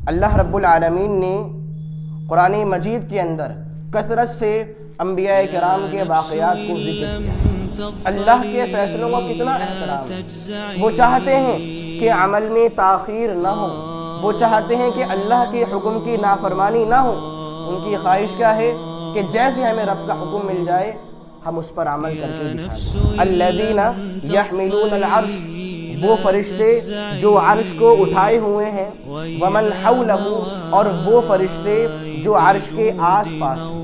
اللہ رب العالمین نے قرآن مجید کے اندر کثرت سے انبیاء کرام کے واقعات کو ذکر کیا۔ اللہ کے فیصلوں کا کتنا احترام ہے۔ وہ چاہتے ہیں کہ عمل میں تاخیر نہ ہو، وہ چاہتے ہیں کہ اللہ کے حکم کی نافرمانی نہ ہو۔ ان کی خواہش کیا ہے کہ جیسے ہمیں رب کا حکم مل جائے ہم اس پر عمل کر کے دکھائیں۔ الذین یحملون العرش، وہ فرشتے جو عرش کو اٹھائے ہوئے ہیں، ومن حولہ، اور وہ فرشتے جو عرش کے آس پاس ہیں۔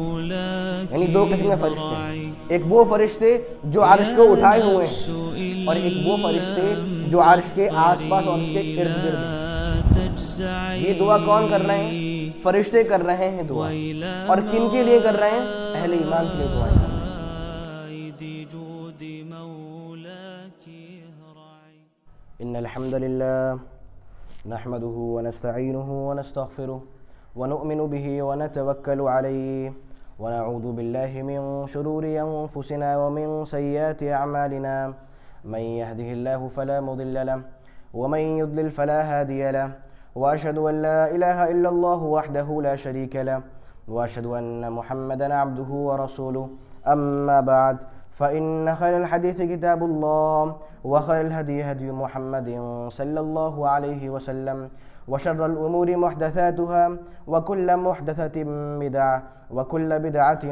یعنی دو قسم کے فرشتے ہیں، ایک وہ فرشتے جو عرش کو اٹھائے ہوئے ہیں اور ایک وہ فرشتے جو عرش کے آس پاس اور اس کے ارد گرد ہیں۔ یہ دعا کون کر رہے ہیں؟ فرشتے کر رہے ہیں دعا، اور کن کے لیے کر رہے ہیں؟ اہل ایمان کے لیے دعائیں کر رہے ہیں۔ ان الحمد للہ نحمده ونستعینه ونستغفره ونؤمن به ونتوکل علیہ ونعوذ باللہ من شرور انفسنا ومن سیئات اعمالنا من يهده الله فلا مضل له ومن يضلل فلا هادي له واشهد ان لا اله الا الله وحده لا شريك له واشهد ان محمدا عبده ورسوله اما بعد فإن خير الحديث كتاب الله وخير الهدي هدي محمد صلى الله عليه وسلم وشر الأمور محدثاتها وكل محدثة بدعة وكل بدعة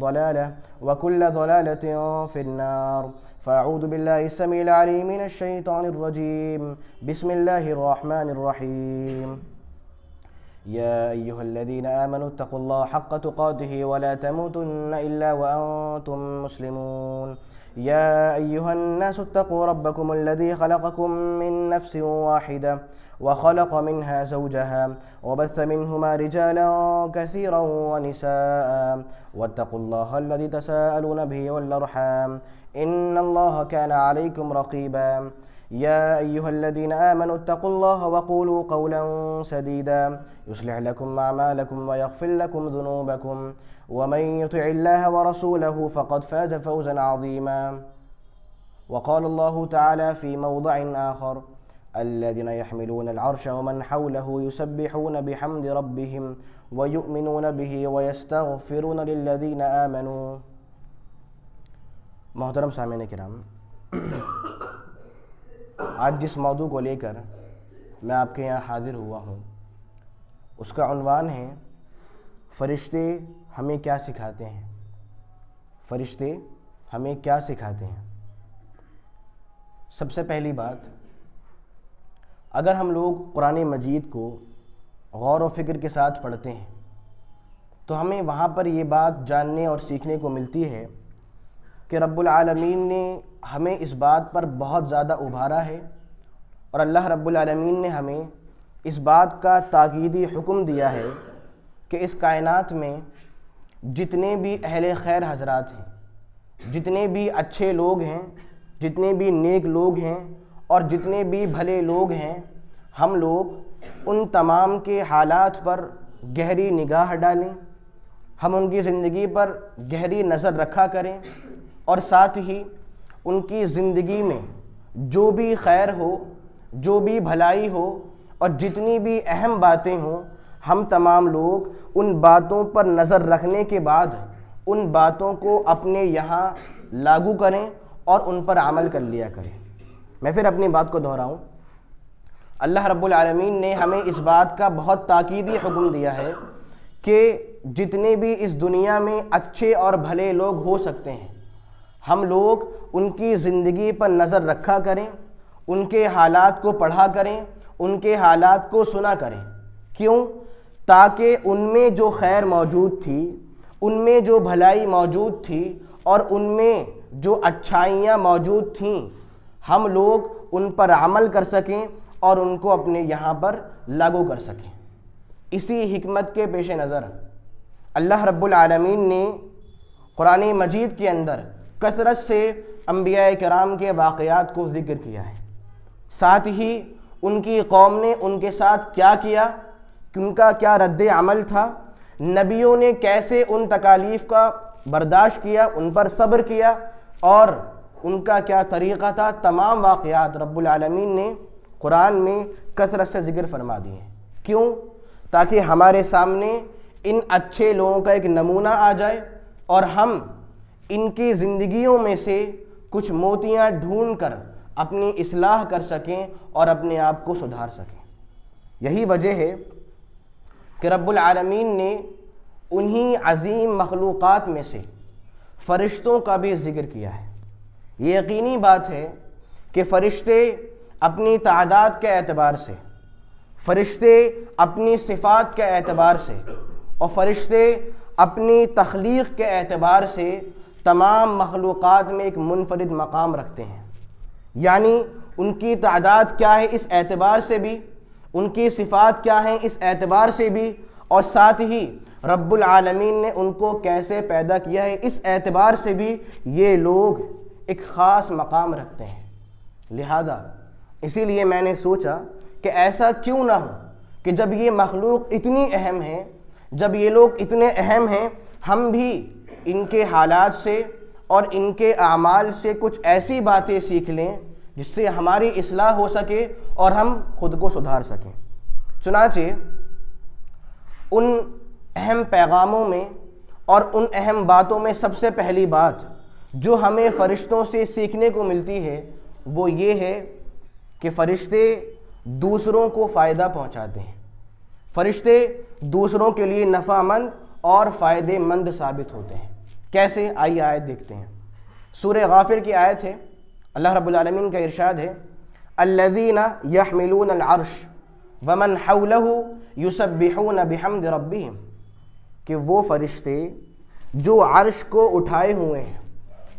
ضلالة وكل ضلالة في النار فأعوذ بالله السميع العليم من الشيطان الرجيم بسم الله الرحمن الرحيم يا أيها الذين آمنوا اتقوا الله حق تقاته ولا تموتن إلا وأنتم مسلمون يا أيها الناس اتقوا ربكم الذي خلقكم من نفس واحدة وخلق منها زوجها وبث منهما رجالا كثيرا ونساء واتقوا الله الذي تساءلون به والأرحام إن الله كان عليكم رقيبا يا أيها الذين آمنوا اتقوا الله وقولوا قولا سديدا يصلح لكم أعمالكم ويغفر لكم ذنوبكم ومن يطع الله ورسوله فقد فاز فوزا عظيما وقال الله تعالى في موضع آخر الذين يحملون العرش ومن حوله يسبحون بحمد ربهم ويؤمنون به ويستغفرون للذين آمنوا۔ محترم سامعین کرام، آج جس موضوع کو لے کر میں آپ کے یہاں حاضر ہوا ہوں اس کا عنوان ہے فرشتے ہمیں کیا سکھاتے ہیں۔ فرشتے ہمیں کیا سکھاتے ہیں؟ سب سے پہلی بات، اگر ہم لوگ قرآن مجید کو غور و فکر کے ساتھ پڑھتے ہیں تو ہمیں وہاں پر یہ بات جاننے اور سیکھنے کو ملتی ہے کہ رب العالمین نے ہمیں اس بات پر بہت زیادہ ابھارا ہے، اور اللہ رب العالمین نے ہمیں اس بات کا تاکیدی حکم دیا ہے کہ اس کائنات میں جتنے بھی اہل خیر حضرات ہیں، جتنے بھی اچھے لوگ ہیں، جتنے بھی نیک لوگ ہیں اور جتنے بھی بھلے لوگ ہیں، ہم لوگ ان تمام کے حالات پر گہری نگاہ ڈالیں، ہم ان کی زندگی پر گہری نظر رکھا کریں، اور ساتھ ہی ان کی زندگی میں جو بھی خیر ہو، جو بھی بھلائی ہو اور جتنی بھی اہم باتیں ہوں، ہم تمام لوگ ان باتوں پر نظر رکھنے کے بعد ان باتوں کو اپنے یہاں لاگو کریں اور ان پر عمل کر لیا کریں۔ میں پھر اپنی بات کو دہراؤں، اللہ رب العالمین نے ہمیں اس بات کا بہت تاکیدی حکم دیا ہے کہ جتنے بھی اس دنیا میں اچھے اور بھلے لوگ ہو سکتے ہیں، ہم لوگ ان کی زندگی پر نظر رکھا کریں، ان کے حالات کو پڑھا کریں، ان کے حالات کو سنا کریں۔ کیوں؟ تاکہ ان میں جو خیر موجود تھی، ان میں جو بھلائی موجود تھی اور ان میں جو اچھائیاں موجود تھیں، ہم لوگ ان پر عمل کر سکیں اور ان کو اپنے یہاں پر لاگو کر سکیں۔ اسی حکمت کے پیش نظر اللہ رب العالمین نے قرآن مجید کے اندر کثرت سے انبیاء کرام کے واقعات کو ذکر کیا ہے، ساتھ ہی ان کی قوم نے ان کے ساتھ کیا کیا، ان کا کیا رد عمل تھا، نبیوں نے کیسے ان تکالیف کا برداشت کیا، ان پر صبر کیا، اور ان کا کیا طریقہ تھا۔ تمام واقعات رب العالمین نے قرآن میں کثرت سے ذکر فرما دیے ہیں۔ کیوں؟ تاکہ ہمارے سامنے ان اچھے لوگوں کا ایک نمونہ آ جائے اور ہم ان کی زندگیوں میں سے کچھ موتیاں ڈھونڈ کر اپنی اصلاح کر سکیں اور اپنے آپ کو سدھار سکیں۔ یہی وجہ ہے کہ رب العالمین نے انہی عظیم مخلوقات میں سے فرشتوں کا بھی ذکر کیا ہے۔ یہ یقینی بات ہے کہ فرشتے اپنی تعداد کے اعتبار سے، فرشتے اپنی صفات کے اعتبار سے اور فرشتے اپنی تخلیق کے اعتبار سے تمام مخلوقات میں ایک منفرد مقام رکھتے ہیں۔ یعنی ان کی تعداد کیا ہے اس اعتبار سے بھی، ان کی صفات کیا ہیں اس اعتبار سے بھی، اور ساتھ ہی رب العالمین نے ان کو کیسے پیدا کیا ہے اس اعتبار سے بھی یہ لوگ ایک خاص مقام رکھتے ہیں۔ لہذا اسی لیے میں نے سوچا کہ ایسا کیوں نہ ہو کہ جب یہ مخلوق اتنی اہم ہے، جب یہ لوگ اتنے اہم ہیں، ہم بھی ان کے حالات سے اور ان کے اعمال سے کچھ ایسی باتیں سیکھ لیں جس سے ہماری اصلاح ہو سکے اور ہم خود کو سدھار سکیں۔ چنانچہ ان اہم پیغاموں میں اور ان اہم باتوں میں سب سے پہلی بات جو ہمیں فرشتوں سے سیکھنے کو ملتی ہے وہ یہ ہے کہ فرشتے دوسروں کو فائدہ پہنچاتے ہیں، فرشتے دوسروں کے لیے نفع مند اور فائدہ مند ثابت ہوتے ہیں۔ کیسے؟ آئیے آیت دیکھتے ہیں۔ سورہ غافر کی آیت ہے، اللہ رب العالمین کا ارشاد ہے الذین یحملون العرش ومن حولہ یسبحون بحمد ربہم، کہ وہ فرشتے جو عرش کو اٹھائے ہوئے ہیں،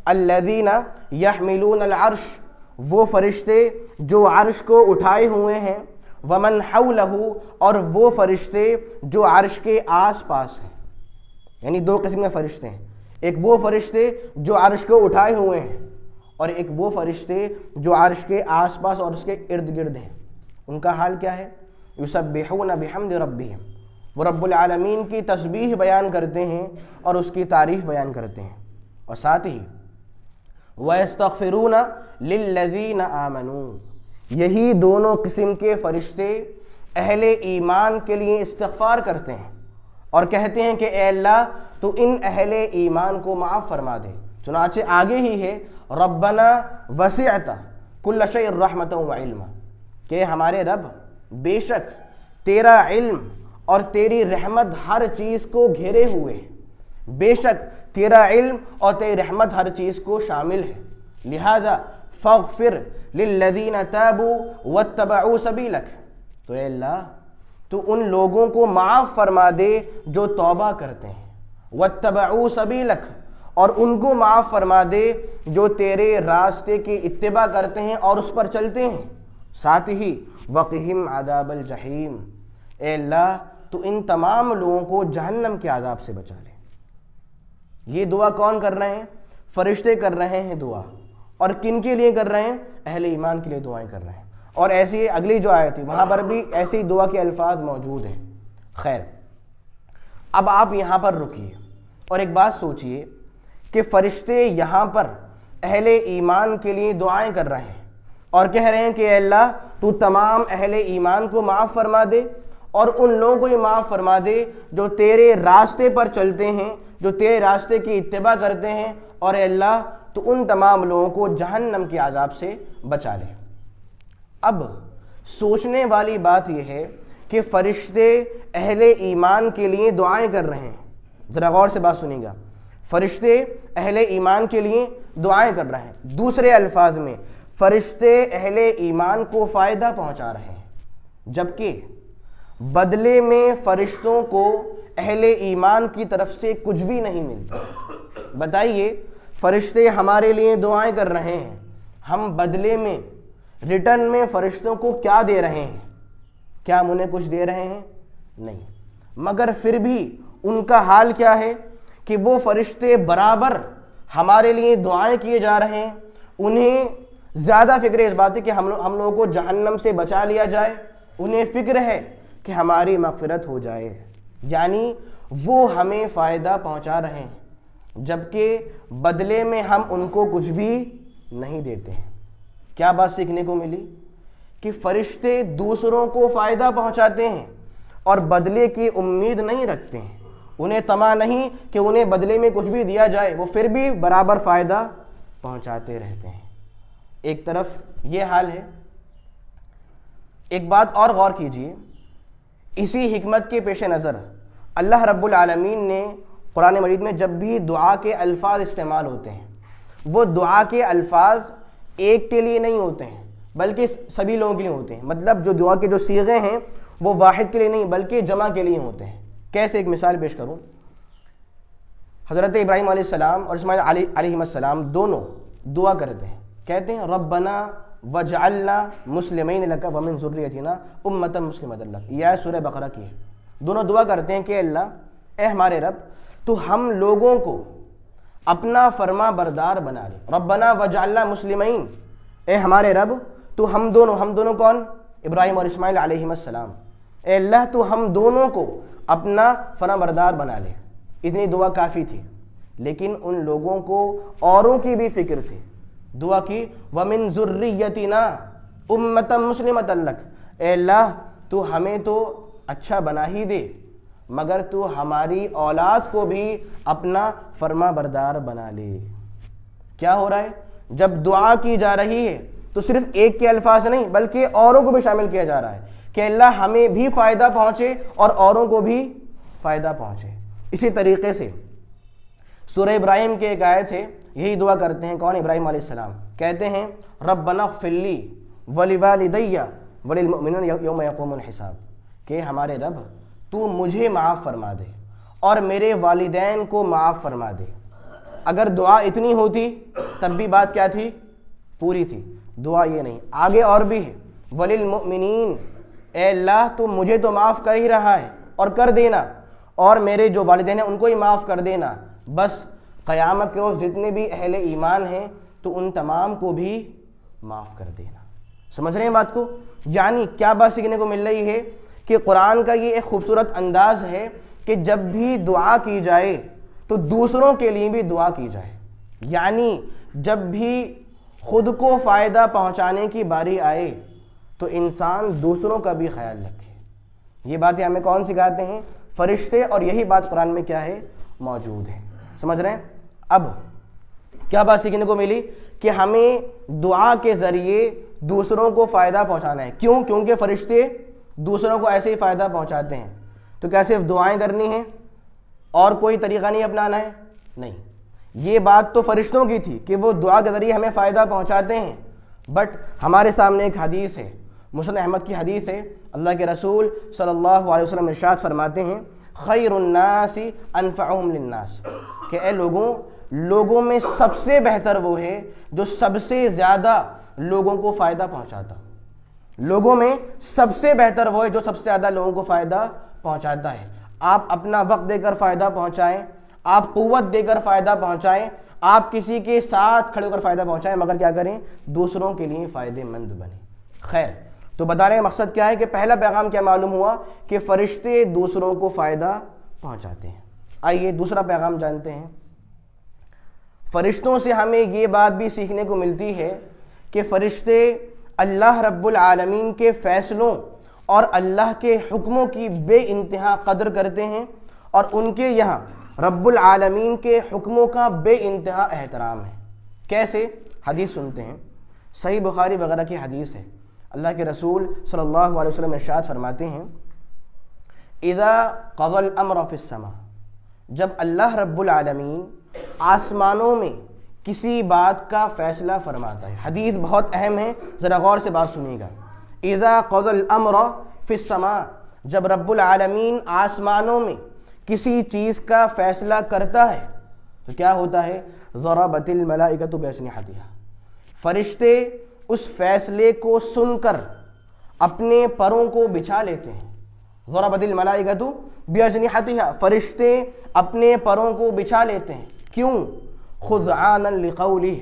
الذین یحملون العرش، وہ فرشتے جو عرش کو اٹھائے ہوئے ہیں، ومن حولہ، اور وہ فرشتے جو عرش کے آس پاس ہیں۔ یعنی دو قسم کے فرشتے ہیں، ایک وہ فرشتے جو عرش کو اٹھائے ہوئے ہیں اور ایک وہ فرشتے جو عرش کے آس پاس اور اس کے ارد گرد ہیں۔ ان کا حال کیا ہے؟ یسبحون بحمد ربہم، وہ رب العالمین کی تسبیح بیان کرتے ہیں اور اس کی تعریف بیان کرتے ہیں، اور ساتھ ہی وَيَسْتَغْفِرُونَ لِلَّذِينَ آمَنُوا، یہی دونوں قسم کے فرشتے اہل ایمان کے لیے استغفار کرتے ہیں اور کہتے ہیں کہ اے اللہ تو ان اہل ایمان کو معاف فرما دے۔ چنانچہ آگے ہی ہے ربنا وسعت کل شیء رحمۃ وعلما، کہ ہمارے رب بے شک تیرا علم اور تیری رحمت ہر چیز کو گھیرے ہوئے ہے، بے شک تیرا علم اور تیری رحمت ہر چیز کو شامل ہے، لہذا فاغفر للذین تابوا واتبعوا سبیلک، تو اے اللہ تو ان لوگوں کو معاف فرما دے جو توبہ کرتے ہیں، واتبعوا سبیلک، اور ان کو معاف فرما دے جو تیرے راستے کی اتباع کرتے ہیں اور اس پر چلتے ہیں، ساتھ ہی وقہم عذاب الجحیم، اے اللہ تو ان تمام لوگوں کو جہنم کے عذاب سے بچا لے۔ یہ دعا کون کر رہے ہیں؟ فرشتے کر رہے ہیں دعا، اور کن کے لیے کر رہے ہیں؟ اہل ایمان کے لیے دعائیں کر رہے ہیں۔ اور ایسی اگلی جو آیت تھی وہاں پر بھی ایسی دعا کے الفاظ موجود ہیں۔ خیر، اب آپ یہاں پر رکیے اور ایک بات سوچئے کہ فرشتے یہاں پر اہل ایمان کے لیے دعائیں کر رہے ہیں اور کہہ رہے ہیں کہ اے اللہ تو تمام اہل ایمان کو معاف فرما دے اور ان لوگوں کو یہ معاف فرما دے جو تیرے راستے پر چلتے ہیں، جو تیرے راستے کی اتباع کرتے ہیں، اور اے اللہ تو ان تمام لوگوں کو جہنم کے عذاب سے بچا لے۔ اب سوچنے والی بات یہ ہے کہ فرشتے اہل ایمان کے لیے دعائیں کر رہے ہیں، ذرا غور سے بات سنیے گا، فرشتے اہل ایمان کے لیے دعائیں کر رہے ہیں، دوسرے الفاظ میں فرشتے اہل ایمان کو فائدہ پہنچا رہے ہیں، جبکہ بدلے میں فرشتوں کو اہل ایمان کی طرف سے کچھ بھی نہیں ملتا۔ بتائیے، فرشتے ہمارے لیے دعائیں کر رہے ہیں، ہم بدلے میں ریٹرن میں فرشتوں کو کیا دے رہے ہیں؟ کیا ہم انہیں کچھ دے رہے ہیں؟ نہیں، مگر پھر بھی ان کا حال کیا ہے کہ وہ فرشتے برابر ہمارے لیے دعائیں کیے جا رہے ہیں، انہیں زیادہ فکر ہے اس بات ہے کہ ہم لوگوں کو جہنم سے بچا لیا جائے، انہیں فکر ہے کہ ہماری مغفرت ہو جائے، یعنی وہ ہمیں فائدہ پہنچا رہے ہیں، جبکہ بدلے میں ہم ان کو کچھ بھی نہیں دیتے ہیں۔ کیا بات سیکھنے کو ملی؟ کہ فرشتے دوسروں کو فائدہ پہنچاتے ہیں، اور بدلے کی امید نہیں رکھتے ہیں، انہیں طمع نہیں کہ انہیں بدلے میں کچھ بھی دیا جائے، وہ پھر بھی برابر فائدہ پہنچاتے رہتے ہیں۔ ایک طرف یہ حال ہے۔ ایک بات اور غور کیجئے، اسی حکمت کے پیش نظر اللہ رب العالمین نے قرآن مجید میں جب بھی دعا کے الفاظ استعمال ہوتے ہیں، وہ دعا کے الفاظ ایک کے لیے نہیں ہوتے ہیں بلکہ سبھی لوگوں کے لیے ہوتے ہیں۔ مطلب جو دعا کے جو صیغے ہیں وہ واحد کے لیے نہیں بلکہ جمع کے لیے ہوتے ہیں۔ کیسے؟ ایک مثال پیش کروں۔ حضرت ابراہیم علیہ السلام اور اسماعیل علیہ السلام دونوں دعا کرتے ہیں، کہتے ہیں ربنا وجعلنا مسلمین لک ومن ذریتنا امۃ مسلمۃ لک۔ یہ سورہ بقرہ کی ہے۔ دونوں دعا کرتے ہیں کہ اللہ، اے ہمارے رب، تو ہم لوگوں کو اپنا فرما بردار بنا لے۔ ربنا وجعلنا مسلمین، اے ہمارے رب تو ہم دونوں کون؟ ابراہیم اور اسماعیل علیہ السلام۔ اے اللہ تو ہم دونوں کو اپنا فرما بردار بنا لے۔ اتنی دعا کافی تھی، لیکن ان لوگوں کو اوروں کی بھی فکر تھی۔ دعا کی وَمِن ذُرِّيَّتِنَا أُمَّةً مُسْلِمَةً لَكَ، اے اللہ تو ہمیں تو اچھا بنا ہی دے مگر تو ہماری اولاد کو بھی اپنا فرما بردار بنا لے۔ کیا ہو رہا ہے؟ جب دعا کی جا رہی ہے تو صرف ایک کے الفاظ نہیں بلکہ اوروں کو بھی شامل کیا جا رہا ہے کہ اللہ ہمیں بھی فائدہ پہنچے اور اوروں کو بھی فائدہ پہنچے۔ اسی طریقے سے سورہ ابراہیم کے ایک آیت ہے، یہی دعا کرتے ہیں کون؟ ابراہیم علیہ السلام۔ کہتے ہیں ربنا اغفر لی ولوالدی وللمؤمنین یوم یقوم الحساب، کہ ہمارے رب تو مجھے معاف فرما دے اور میرے والدین کو معاف فرما دے۔ اگر دعا اتنی ہوتی تب بھی بات کیا تھی؟ پوری تھی۔ دعا یہ نہیں، آگے اور بھی ہے وللمؤمنین، اے اللہ تو مجھے تو معاف کر ہی رہا ہے اور کر دینا، اور میرے جو والدین ہیں ان کو ہی معاف کر دینا، بس قیامت کے روز جتنے بھی اہل ایمان ہیں تو ان تمام کو بھی معاف کر دینا۔ سمجھ رہے ہیں بات کو؟ یعنی کیا بات سیکھنے کو مل رہی ہے کہ قرآن کا یہ ایک خوبصورت انداز ہے کہ جب بھی دعا کی جائے تو دوسروں کے لیے بھی دعا کی جائے۔ یعنی جب بھی خود کو فائدہ پہنچانے کی باری آئے تو انسان دوسروں کا بھی خیال رکھے۔ یہ باتیں ہمیں کون سکھاتے ہیں؟ فرشتے، اور یہی بات قرآن میں کیا ہے؟ موجود ہے۔ سمجھ رہے ہیں؟ اب کیا بات سیکھنے کو ملی کہ ہمیں دعا کے ذریعے دوسروں کو فائدہ پہنچانا ہے۔ کیوں؟ کیونکہ فرشتے دوسروں کو ایسے ہی فائدہ پہنچاتے ہیں۔ تو کیا صرف دعائیں کرنی ہیں اور کوئی طریقہ نہیں اپنانا ہے؟ نہیں، یہ بات تو فرشتوں کی تھی کہ وہ دعا کے ذریعے ہمیں فائدہ پہنچاتے ہیں، بٹ ہمارے سامنے ایک حدیث ہے، مسند احمد کی حدیث ہے، اللہ کے رسول صلی اللہ علیہ وسلم ارشاد فرماتے ہیں خیر الناس انفعهم للناس، کہ اے لوگوں میں سب سے بہتر وہ ہے جو سب سے زیادہ لوگوں کو فائدہ پہنچاتا۔ لوگوں میں سب سے بہتر وہ ہے جو سب سے زیادہ لوگوں کو فائدہ پہنچاتا ہے۔ آپ اپنا وقت دے کر فائدہ پہنچائیں، آپ قوت دے کر فائدہ پہنچائیں، آپ کسی کے ساتھ کھڑے ہو کر فائدہ پہنچائیں، مگر کیا کریں؟ دوسروں کے لیے فائدہ مند بنیں۔ خیر، تو بتانے کا مقصد کیا ہے کہ پہلا پیغام کیا معلوم ہوا کہ فرشتے دوسروں کو فائدہ پہنچاتے ہیں۔ آئیے دوسرا پیغام جانتے ہیں۔ فرشتوں سے ہمیں یہ بات بھی سیکھنے کو ملتی ہے کہ فرشتے اللہ رب العالمین کے فیصلوں اور اللہ کے حکموں کی بے انتہا قدر کرتے ہیں، اور ان کے یہاں رب العالمین کے حکموں کا بے انتہا احترام ہے۔ کیسے؟ حدیث سنتے ہیں، صحیح بخاری وغیرہ کی حدیث ہے۔ اللہ کے رسول صلی اللہ علیہ وسلم ارشاد فرماتے ہیں اذا قضى الامر فی السماء، جب اللہ رب العالمین آسمانوں میں کسی بات کا فیصلہ فرماتا ہے۔ حدیث بہت اہم ہے، ذرا غور سے بات سنیے گا۔ اذا قضى الامر فی السماء، جب رب العالمین آسمانوں میں کسی چیز کا فیصلہ کرتا ہے تو کیا ہوتا ہے؟ ضربت الملائکۃ باجنحتہا، فرشتے اس فیصلے کو سن کر اپنے پروں کو بچھا لیتے ہیں۔ ضربت الملائکۃ باجنحتہا، فرشتے اپنے پروں کو بچھا لیتے ہیں۔ کیوں؟ خضعانا لقولہ،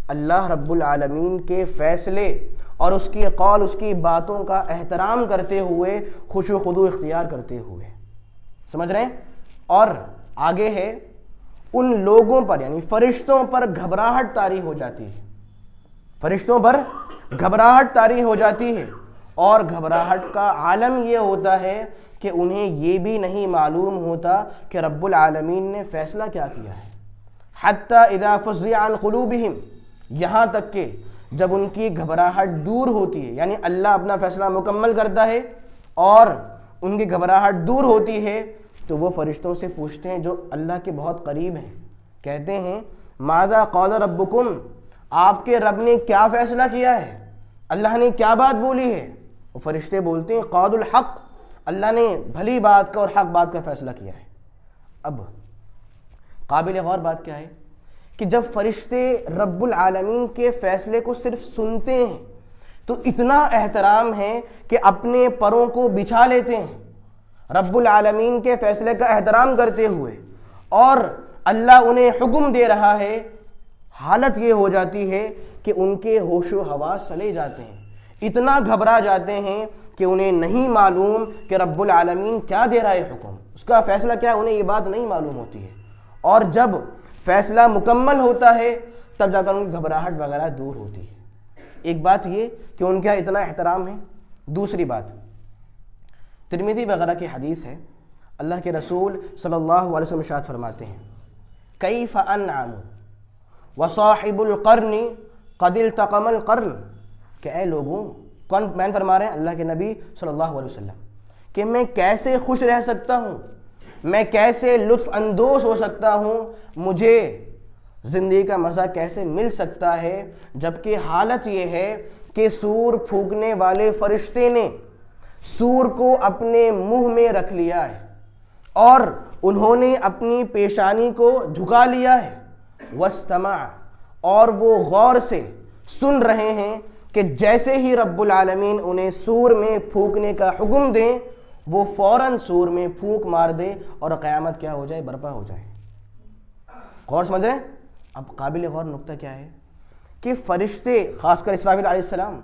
اللہ رب العالمین کے فیصلے اور اس کے قول، اس کی باتوں کا احترام کرتے ہوئے، خشوع و خضوع اختیار کرتے ہوئے۔ سمجھ رہے ہیں؟ اور آگے ہے ان لوگوں پر یعنی فرشتوں پر گھبراہٹ طاری ہو جاتی ہے، فرشتوں پر گھبراہٹ طاری ہو جاتی ہے، اور گھبراہٹ کا عالم یہ ہوتا ہے کہ انہیں یہ بھی نہیں معلوم ہوتا کہ رب العالمین نے فیصلہ کیا کیا ہے. حتیٰ اذا فزع عن قلوبہم، یہاں تک کہ جب ان کی گھبراہٹ دور ہوتی ہے، یعنی اللہ اپنا فیصلہ مکمل کرتا ہے اور ان کی گھبراہٹ دور ہوتی ہے، تو وہ فرشتوں سے پوچھتے ہیں جو اللہ کے بہت قریب ہیں، کہتے ہیں ماذا قال ربکم، آپ کے رب نے کیا فیصلہ کیا ہے، اللہ نے کیا بات بولی ہے. وہ فرشتے بولتے ہیں قال الحق، اللہ نے بھلی بات کا اور حق بات کا فیصلہ کیا ہے. اب قابل غور بات کیا ہے کہ جب فرشتے رب العالمین کے فیصلے کو صرف سنتے ہیں تو اتنا احترام ہے کہ اپنے پروں کو بچھا لیتے ہیں رب العالمین کے فیصلے کا احترام کرتے ہوئے، اور اللہ انہیں حکم دے رہا ہے، حالت یہ ہو جاتی ہے کہ ان کے ہوش و حواس چلے جاتے ہیں، اتنا گھبرا جاتے ہیں کہ انہیں نہیں معلوم کہ رب العالمین کیا دے رہا ہے حکم، اس کا فیصلہ کیا ہے، انہیں یہ بات نہیں معلوم ہوتی ہے. اور جب فیصلہ مکمل ہوتا ہے تب جا کر ان کی گھبراہٹ وغیرہ دور ہوتی ہے. ایک بات یہ کہ ان کا اتنا احترام ہے. دوسری بات ترمذی وغیرہ کی حدیث ہے، اللہ کے رسول صلی اللہ علیہ وسلم ارشاد فرماتے ہیں کیف انعم وصاحب القرن قد التقم القرن، کہ اے لوگوں، کون مین فرما رہے ہیں؟ اللہ کے نبی صلی اللہ علیہ وسلم، کہ میں کیسے خوش رہ سکتا ہوں، میں کیسے لطف اندوز ہو سکتا ہوں، مجھے زندگی کا مزہ کیسے مل سکتا ہے، جبکہ حالت یہ ہے کہ سور پھونکنے والے فرشتے نے سور کو اپنے منہ میں رکھ لیا ہے اور انہوں نے اپنی پیشانی کو جھکا لیا ہے. واستمع، اور وہ غور سے سن رہے ہیں کہ جیسے ہی رب العالمین انہیں سور میں پھونکنے کا حکم دیں وہ فوراً سور میں پھونک مار دے اور قیامت کیا ہو جائے، برپا ہو جائے. غور سمجھ رہے ہیں؟ اب قابل غور نقطہ کیا ہے کہ فرشتے خاص کر اسرافیل علیہ السلام،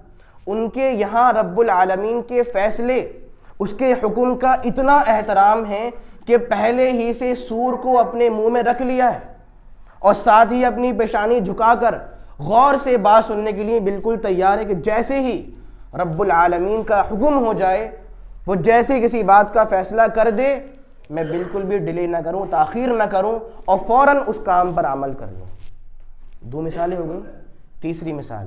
ان کے یہاں رب العالمین کے فیصلے، اس کے حکم کا اتنا احترام ہے کہ پہلے ہی سے سور کو اپنے منہ میں رکھ لیا ہے اور ساتھ ہی اپنی پیشانی جھکا کر غور سے بات سننے کے لیے بالکل تیار ہے کہ جیسے ہی رب العالمین کا حکم ہو جائے، وہ جیسے کسی بات کا فیصلہ کر دے، میں بالکل بھی ڈیلے نہ کروں، تاخیر نہ کروں اور فوراً اس کام پر عمل کر لوں. دو مثالیں ہو گئیں. تیسری مثال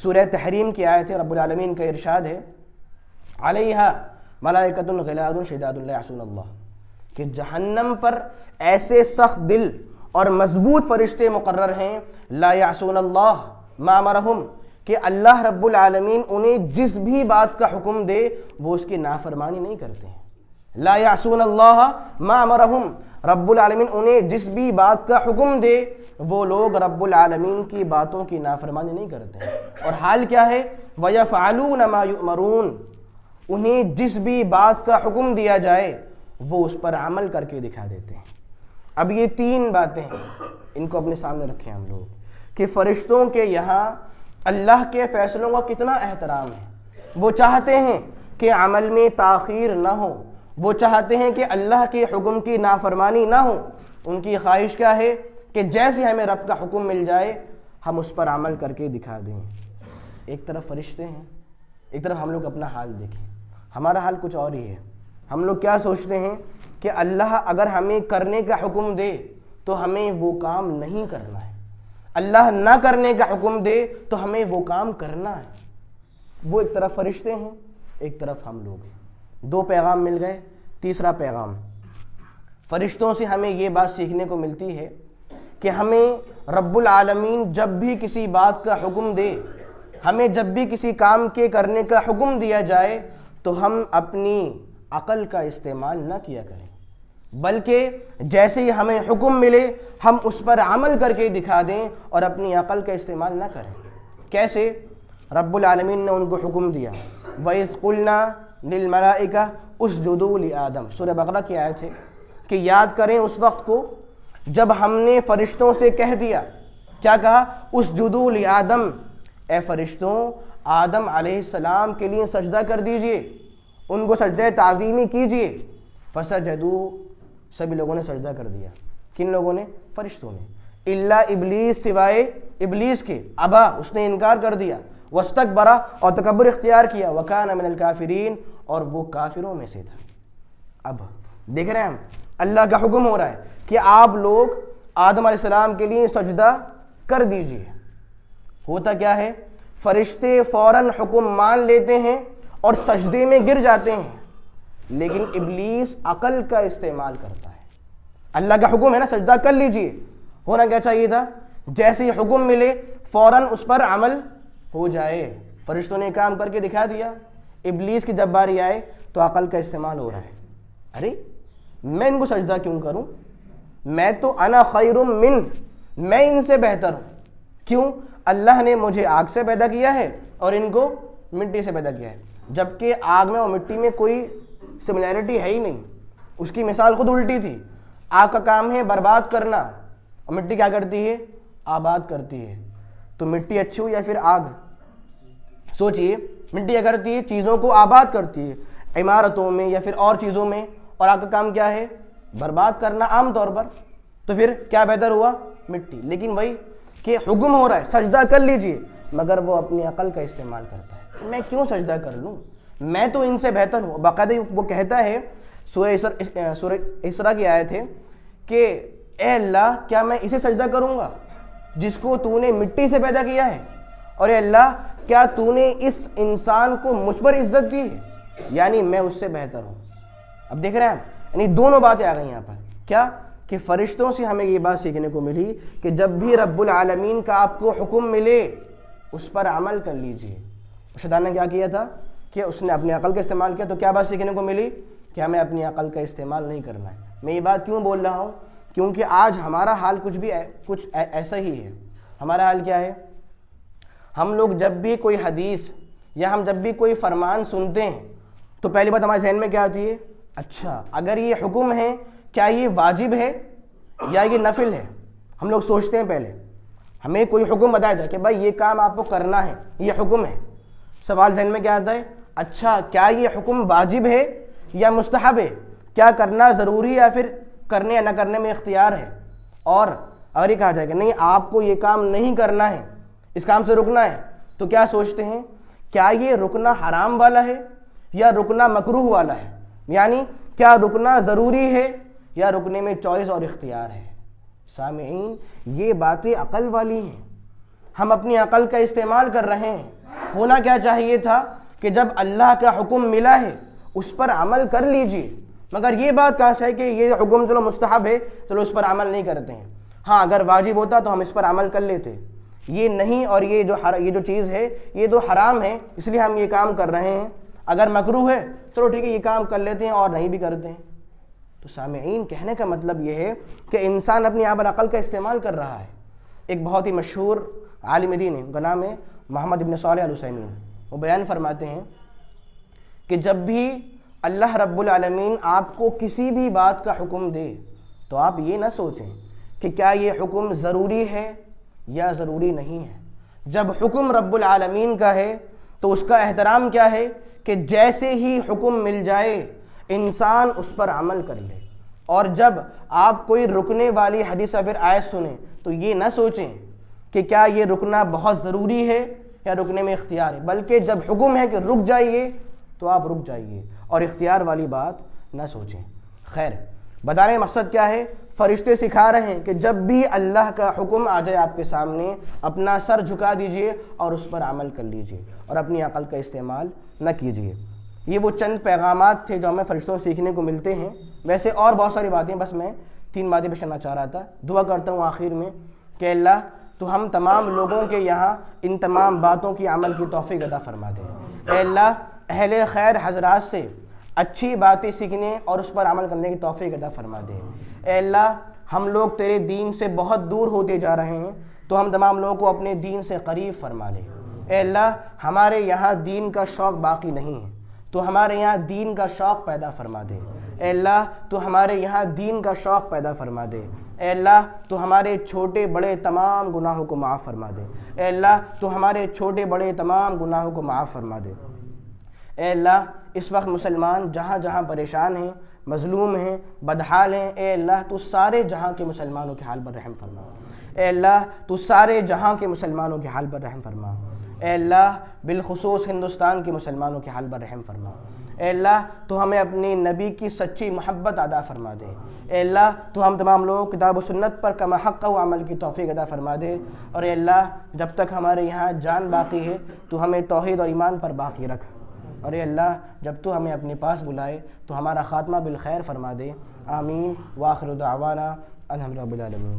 سورہ تحریم کی آیت ہے، رب العالمین کا ارشاد ہے علیہا ملائکۃ غلاظ شداد لا یعصون اللہ، کہ جہنم پر ایسے سخت دل اور مضبوط فرشتے مقرر ہیں، لا یعصون اللہ ما امرہم، کہ اللہ رب العالمین انہیں جس بھی بات کا حکم دے وہ اس کی نافرمانی نہیں کرتے ہیں. لا یعصون اللہ ما امرہم، رب العالمین انہیں جس بھی بات کا حکم دے وہ لوگ رب العالمین کی باتوں کی نافرمانی نہیں کرتے ہیں. اور حال کیا ہے؟ وَيَفْعَلُونَ مَا يُؤْمَرُونَ، انہیں جس بھی بات کا حکم دیا جائے وہ اس پر عمل کر کے دکھا دیتے ہیں. اب یہ تین باتیں ہیں، ان کو اپنے سامنے رکھیں ہم لوگ کہ فرشتوں کے یہاں اللہ کے فیصلوں کا کتنا احترام ہے. وہ چاہتے ہیں کہ عمل میں تاخیر نہ ہو، وہ چاہتے ہیں کہ اللہ کے حکم کی نافرمانی نہ ہو. ان کی خواہش کیا ہے کہ جیسے ہمیں رب کا حکم مل جائے ہم اس پر عمل کر کے دکھا دیں. ایک طرف فرشتے ہیں، ایک طرف ہم لوگ اپنا حال دیکھیں. ہمارا حال کچھ اور ہی ہے. ہم لوگ کیا سوچتے ہیں کہ اللہ اگر ہمیں کرنے کا حکم دے تو ہمیں وہ کام نہیں کرنا ہے، اللہ نہ کرنے کا حکم دے تو ہمیں وہ کام کرنا ہے. وہ ایک طرف فرشتے ہیں، ایک طرف ہم لوگ ہیں. دو پیغام مل گئے. تیسرا پیغام فرشتوں سے ہمیں یہ بات سیکھنے کو ملتی ہے کہ ہمیں رب العالمین جب بھی کسی بات کا حکم دے، ہمیں جب بھی کسی کام کے کرنے کا حکم دیا جائے تو ہم اپنی عقل کا استعمال نہ کیا کریں، بلکہ جیسے ہی ہمیں حکم ملے ہم اس پر عمل کر کے دکھا دیں اور اپنی عقل کا استعمال نہ کریں. کیسے؟ رب العالمین نے ان کو حکم دیا وَإِذْ قُلْنَا لِلْمَلَائِكَةِ اسْجُدُوا لِآدَمَ، سورہ بقرہ کی آیت ہے کہ یاد کریں اس وقت کو جب ہم نے فرشتوں سے کہہ دیا، کیا کہا؟ اسجدوا لآدم، اے فرشتوں آدم علیہ السلام کے لیے سجدہ کر دیجئے، ان کو سجدہ تعظیمی کیجئے. فسجدوا، سبھی لوگوں نے سجدہ کر دیا. کن لوگوں نے؟ فرشتوں نے. الا ابلیس، سوائے ابلیس کے، ابا، اس نے انکار کر دیا. واستکبر، اور تکبر اختیار کیا. وکان من الکافرین، اور وہ کافروں میں سے تھا. اب دیکھ رہے ہیں ہم، اللہ کا حکم ہو رہا ہے کہ آپ لوگ آدم علیہ السلام کے لیے سجدہ کر دیجئے۔ ہوتا کیا ہے، فرشتے فوراً حکم مان لیتے ہیں اور سجدے میں گر جاتے ہیں، لیکن ابلیس عقل کا استعمال کرتا ہے۔ اللہ کا حکم ہے نا سجدہ کر لیجئے، ہونا کیا چاہیے تھا، جیسے ہی حکم ملے فوراً اس پر عمل ہو جائے۔ فرشتوں نے کام کر کے دکھا دیا، ابلیس کی جب باری آئے تو عقل کا استعمال ہو رہا ہے، ارے میں ان کو سجدہ کیوں کروں، میں تو انا خیر من، میں ان سے بہتر ہوں۔ کیوں؟ اللہ نے مجھے آگ سے پیدا کیا ہے اور ان کو مٹی سے پیدا کیا ہے، جبکہ آگ میں اور مٹی میں کوئی سملیرٹی ہے ہی نہیں، اس کی مثال خود الٹی تھی۔ آگ کا کام ہے برباد کرنا اور مٹی کیا کرتی ہے، آباد کرتی ہے۔ تو مٹی اچھی ہو یا پھر آگ؟ سوچئے، مٹی کیا کرتی ہے، چیزوں کو آباد کرتی ہے عمارتوں میں یا پھر اور چیزوں میں، اور آگ کا کام کیا ہے، برباد کرنا عام طور پر۔ تو پھر کیا بہتر ہوا، مٹی۔ لیکن وہی کہ حکم ہو رہا ہے سجدہ کر لیجئے، مگر وہ اپنی عقل کا استعمال کرتا ہے، میں کیوں سجدہ کر لوں، میں تو ان سے بہتر ہوں۔ باقاعدہ وہ کہتا ہے، سورہ اسراء کی آیت ہے کہ اے اللہ کیا میں اسے سجدہ کروں گا جس کو تو نے مٹی سے پیدا کیا ہے، اور اے اللہ کیا تو نے اس انسان کو مجھ پر عزت دی ہے، یعنی میں اس سے بہتر ہوں۔ اب دیکھ رہے ہیں یعنی دونوں باتیں آ گئی یہاں پر، کیا کہ فرشتوں سے ہمیں یہ بات سیکھنے کو ملی کہ جب بھی رب العالمین کا آپ کو حکم ملے اس پر عمل کر لیجئے۔ شیطان نے کیا کیا تھا کہ اس نے اپنی عقل کا استعمال کیا، تو کیا بات سیکھنے کو ملی کہ ہمیں اپنی عقل کا استعمال نہیں کرنا ہے۔ میں یہ بات کیوں بول رہا ہوں، کیونکہ آج ہمارا حال کچھ ایسا ہی ہے۔ ہمارا حال کیا ہے، ہم لوگ جب بھی کوئی حدیث یا ہم جب بھی کوئی فرمان سنتے ہیں تو پہلی بات ہمارے ذہن میں کیا آتی ہے، اچھا اگر یہ حکم ہے کیا یہ واجب ہے یا یہ نفل ہے۔ ہم لوگ سوچتے ہیں، پہلے ہمیں کوئی حکم بتایا جائے کہ بھائی یہ کام آپ کو کرنا ہے، یہ حکم ہے، سوال ذہن میں کیا آتا ہے، اچھا کیا یہ حکم واجب ہے یا مستحب ہے، کیا کرنا ضروری ہے یا پھر کرنے یا نہ کرنے میں اختیار ہے۔ اور اگر یہ کہا جائے کہ نہیں آپ کو یہ کام نہیں کرنا ہے، اس کام سے رکنا ہے، تو کیا سوچتے ہیں، کیا یہ رکنا حرام والا ہے یا رکنا مکروہ والا ہے، یعنی کیا رکنا ضروری ہے یا رکنے میں چوائس اور اختیار ہے۔ سامعین یہ باتیں عقل والی ہیں، ہم اپنی عقل کا استعمال کر رہے ہیں۔ ہونا کیا چاہیے تھا کہ جب اللہ کا حکم ملا ہے اس پر عمل کر لیجئے، مگر یہ بات کہاں سے ہے کہ یہ حکم چلو مستحب ہے چلو اس پر عمل نہیں کرتے ہیں، ہاں اگر واجب ہوتا تو ہم اس پر عمل کر لیتے، یہ نہیں، اور یہ جو چیز ہے یہ تو حرام ہے اس لیے ہم یہ کام کر رہے ہیں، اگر مکروہ ہے چلو ٹھیک ہے یہ کام کر لیتے ہیں اور نہیں بھی کرتے ہیں۔ تو سامعین کہنے کا مطلب یہ ہے کہ انسان اپنی یہاں پر عقل کا استعمال کر رہا ہے۔ ایک بہت ہی مشہور عالم دین ہے، ان کا نام ہے محمد ابن صالح العثیمین، وہ بیان فرماتے ہیں کہ جب بھی اللہ رب العالمین آپ کو کسی بھی بات کا حکم دے تو آپ یہ نہ سوچیں کہ کیا یہ حکم ضروری ہے یا ضروری نہیں ہے۔ جب حکم رب العالمین کا ہے تو اس کا احترام کیا ہے کہ جیسے ہی حکم مل جائے انسان اس پر عمل کر لے، اور جب آپ کوئی رکنے والی حدیث یا پھر آیت سنیں تو یہ نہ سوچیں کہ کیا یہ رکنا بہت ضروری ہے یا رکنے میں اختیار ہے، بلکہ جب حکم ہے کہ رک جائیے تو آپ رک جائیے اور اختیار والی بات نہ سوچیں۔ خیر، بتانے کا مقصد کیا ہے، فرشتے سکھا رہے ہیں کہ جب بھی اللہ کا حکم آ جائے آپ کے سامنے اپنا سر جھکا دیجئے اور اس پر عمل کر لیجئے اور اپنی عقل کا استعمال نہ کیجئے۔ یہ وہ چند پیغامات تھے جو ہمیں فرشتوں سے سیکھنے کو ملتے ہیں، ویسے اور بہت ساری باتیں، بس میں 3 باتیں پیش کرنا چاہ رہا تھا۔ دعا کرتا ہوں آخر میں کہ اللہ تو ہم تمام لوگوں کے یہاں ان تمام باتوں کی عمل کی توفیق عطا فرما دے۔ اے اللہ اہل خیر حضرات سے اچھی باتیں سیکھنے اور اس پر عمل کرنے کی توفیق عطا فرما دے۔ اے اللہ ہم لوگ تیرے دین سے بہت دور ہوتے جا رہے ہیں، تو ہم تمام لوگوں کو اپنے دین سے قریب فرما لے۔ اے اللہ ہمارے یہاں دین کا شوق باقی نہیں ہے، تو ہمارے یہاں دین کا شوق پیدا فرما دے۔ اے اللہ تو ہمارے یہاں دین کا شوق پیدا فرما دے۔ اے اللہ تو ہمارے چھوٹے بڑے تمام گناہوں کو معاف فرما دے۔ اے اللہ تو ہمارے چھوٹے بڑے تمام گناہوں کو معاف فرما دے۔ اے اللہ اس وقت مسلمان جہاں جہاں پریشان ہیں مظلوم ہیں، بدحال ہیں، اے اللہ تو سارے جہاں کے مسلمانوں کے حال پر رحم فرما۔ اے اللہ تو سارے جہاں کے مسلمانوں کے حال پر رحم فرما۔ اے اللہ بالخصوص ہندوستان کے مسلمانوں کے حال پر رحم فرما۔ اے اللہ تو ہمیں اپنی نبی کی سچی محبت عطا فرما دے۔ اے اللہ تو ہم تمام لوگوں کتاب و سنت پر کما حق و عمل کی توفیق عطا فرما دے۔ اور اے اللہ جب تک ہمارے یہاں جان باقی ہے تو ہمیں توحید اور ایمان پر باقی رکھ۔ اور اے اللہ جب تو ہمیں اپنے پاس بلائے تو ہمارا خاتمہ بالخیر فرما دے۔ آمین۔ وآخر دعوانا الحمد للہ رب العالمین۔